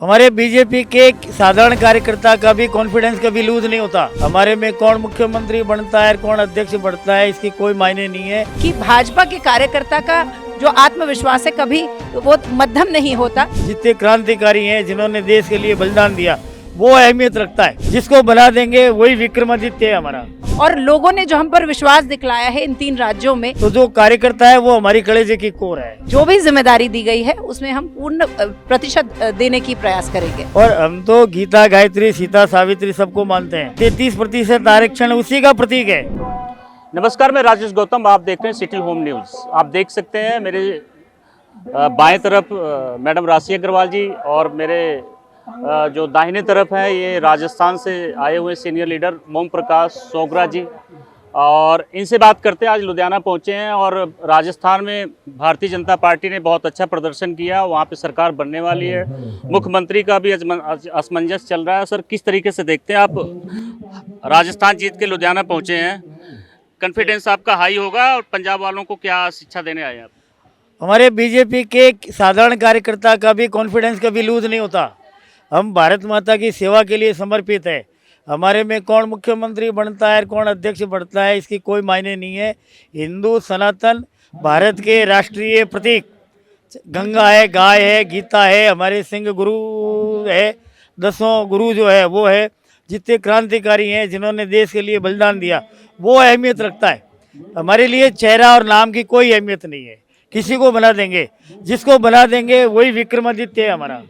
हमारे बीजेपी के साधारण कार्यकर्ता का भी कॉन्फिडेंस कभी लूज नहीं होता। हमारे में कौन मुख्यमंत्री बनता है, कौन अध्यक्ष बढ़ता है, इसकी कोई मायने नहीं है। कि भाजपा के कार्यकर्ता का जो आत्मविश्वास है कभी वो मध्यम नहीं होता। जितने क्रांतिकारी हैं, जिन्होंने देश के लिए बलिदान दिया, वो अहमियत रखता है। जिसको बना देंगे वही विक्रमादित्य है हमारा। और लोगों ने जो हम पर विश्वास दिखलाया है इन 3 राज्यों में, तो जो कार्यकर्ता है वो हमारी कलेजे की कोर है। जो भी जिम्मेदारी दी गई है उसमें हम पूर्ण प्रतिशत देने की प्रयास करेंगे। और हम तो गीता, गायत्री, सीता, सावित्री सबको मानते हैं। 33% आरक्षण उसी का प्रतीक है। नमस्कार, मैं राजेश गौतम, आप देख रहे हैं सिटी होम न्यूज़। आप देख सकते हैं मेरे बाएं तरफ मैडम राशि अग्रवाल जी और मेरे जो दाहिने तरफ है ये राजस्थान से आए हुए सीनियर लीडर मोम प्रकाश सोगरा जी, और इनसे बात करते हैं। आज लुधियाना पहुंचे हैं और राजस्थान में भारतीय जनता पार्टी ने बहुत अच्छा प्रदर्शन किया, वहां पे सरकार बनने वाली है, मुख्यमंत्री का भी असमंजस चल रहा है। सर, किस तरीके से देखते हैं आप? राजस्थान जीत के लुधियाना पहुंचे हैं, कॉन्फिडेंस आपका हाई होगा, और पंजाब वालों को क्या शिक्षा देने आए हैं आप? हमारे बीजेपी के साधारण कार्यकर्ता का भी कॉन्फिडेंस कभी लूज नहीं होता। हम भारत माता की सेवा के लिए समर्पित है। हमारे में कौन मुख्यमंत्री बनता है, कौन अध्यक्ष बढ़ता है, इसकी कोई मायने नहीं है। हिंदू सनातन भारत के राष्ट्रीय प्रतीक गंगा है, गाय है, गीता है, हमारे सिंह गुरु है, 10 गुरु जो है वो है। जितने क्रांतिकारी हैं, जिन्होंने देश के लिए बलिदान दिया, वो अहमियत रखता है। हमारे लिए चेहरा और नाम की कोई अहमियत नहीं है। किसी को बना देंगे, जिसको बना देंगे वही विक्रमादित्य है हमारा।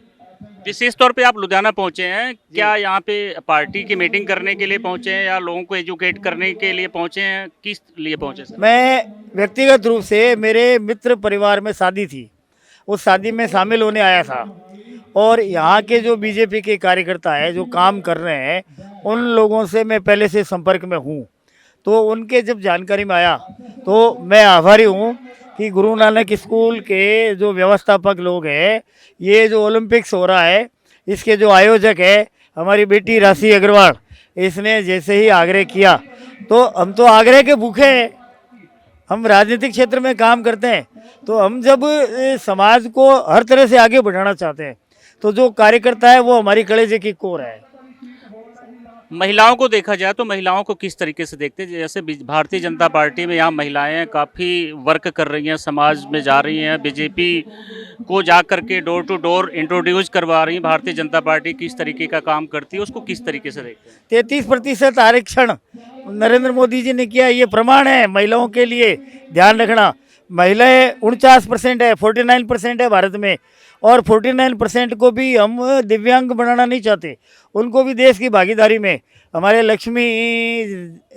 विशेष तौर पे आप लुधियाना पहुंचे हैं, क्या यहाँ पे पार्टी की मीटिंग करने के लिए पहुंचे हैं या लोगों को एजुकेट करने के लिए पहुंचे हैं? किस लिए पहुंचे सर? मैं व्यक्तिगत रूप से, मेरे मित्र परिवार में शादी थी, उस शादी में शामिल होने आया था। और यहाँ के जो बीजेपी के कार्यकर्ता हैं, जो काम कर रहे हैं, उन लोगों से मैं पहले से संपर्क में हूँ। तो उनके जब जानकारी में आया तो मैं आभारी हूँ कि गुरु नानक स्कूल के जो व्यवस्थापक लोग हैं, ये जो ओलंपिक्स हो रहा है इसके जो आयोजक है हमारी बेटी राशि अग्रवाल, इसने जैसे ही आग्रह किया तो हम तो आग्रह के भूखे हैं। हम राजनीतिक क्षेत्र में काम करते हैं, तो हम जब समाज को हर तरह से आगे बढ़ाना चाहते हैं, तो जो कार्यकर्ता है वो हमारी कलेजे की कोर है। महिलाओं को देखा जाए तो महिलाओं को किस तरीके से देखते हैं? जैसे भारतीय जनता पार्टी में यहाँ महिलाएं काफ़ी वर्क कर रही हैं, समाज में जा रही हैं, बीजेपी को जा करके डोर टू डोर इंट्रोड्यूस करवा रही हैं। भारतीय जनता पार्टी किस तरीके का काम करती है, उसको किस तरीके से देखते हैं? 33% आरक्षण नरेंद्र मोदी जी ने किया, ये प्रमाण है महिलाओं के लिए। ध्यान रखना, महिलाएं 49% है, 49% है भारत में, और 49% को भी हम दिव्यांग बनाना नहीं चाहते। उनको भी देश की भागीदारी में हमारे लक्ष्मी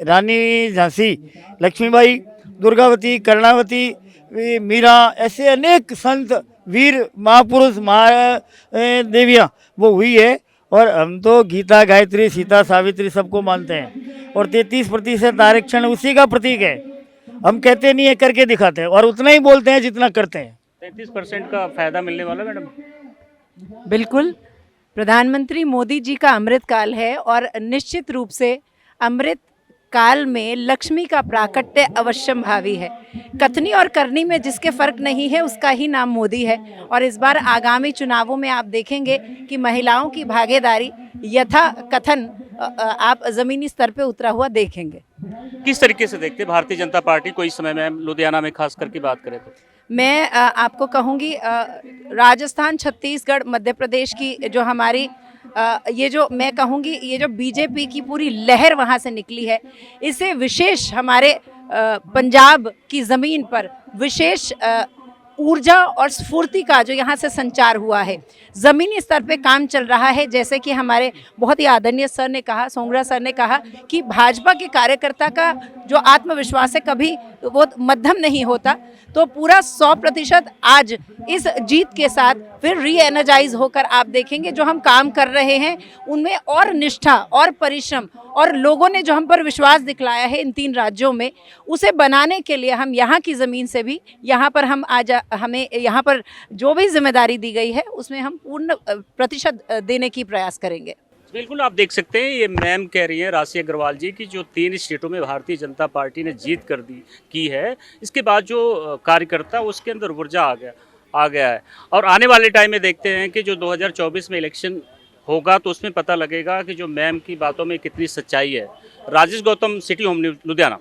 रानी झांसी, लक्ष्मीबाई, दुर्गावती, कर्णावती, मीरा, ऐसे अनेक संत, वीर, महापुरुष, देवियाँ वो हुई है। और हम तो गीता, गायत्री, सीता, सावित्री सबको मानते हैं। और 33% आरक्षण उसी का प्रतीक है। हम कहते नहीं है, करके दिखाते हैं, और उतना ही बोलते हैं जितना करते हैं। 33% का फायदा मिलने वाला मैडम? बिल्कुल, प्रधानमंत्री मोदी जी का अमृत काल है और निश्चित रूप से अमृत काल में लक्ष्मी का प्राकट्य अवश्यम भावी है। कथनी और करनी में जिसके फर्क नहीं है उसका ही नाम मोदी है। और इस बार आगामी चुनावों में आप देखेंगे कि महिलाओं की भागीदारी यथा कथन आप ज़मीनी स्तर पे उतरा हुआ देखेंगे। किस तरीके से देखते हैं भारतीय जनता पार्टी को इस समय में, लुधियाना में खास करके बात करें तो? मैं आपको कहूँगी, राजस्थान, छत्तीसगढ़, मध्य प्रदेश की जो हमारी ये जो मैं कहूँगी ये जो बीजेपी की पूरी लहर वहाँ से निकली है, इसे विशेष हमारे पंजाब की ज़मीन पर विशेष ऊर्जा और स्फूर्ति का जो यहाँ से संचार हुआ है, ज़मीनी स्तर पे काम चल रहा है। जैसे कि हमारे बहुत ही आदरणीय सर ने कहा, सोंगरा सर ने कहा कि भाजपा के कार्यकर्ता का जो आत्मविश्वास है कभी वो मध्यम नहीं होता। तो पूरा 100% आज इस जीत के साथ फिर री एनर्जाइज होकर आप देखेंगे जो हम काम कर रहे हैं उनमें और निष्ठा और परिश्रम, और लोगों ने जो हम पर विश्वास दिखलाया है इन 3 राज्यों में, उसे बनाने के लिए हम यहाँ की ज़मीन से भी यहाँ पर हम आज हमें यहाँ पर जो भी जिम्मेदारी दी गई है उसमें हम पूर्ण प्रतिशत देने की प्रयास करेंगे। बिल्कुल, आप देख सकते हैं ये मैम कह रही हैं राशि अग्रवाल जी की जो 3 स्टेटों में भारतीय जनता पार्टी ने जीत की है, इसके बाद जो कार्यकर्ता उसके अंदर ऊर्जा आ गया। आ गया है। और आने वाले टाइम में देखते हैं कि जो 2024 में इलेक्शन होगा तो उसमें पता लगेगा कि जो मैम की बातों में कितनी सच्चाई है। Rajesh Gautam, city home news, Ludhiana.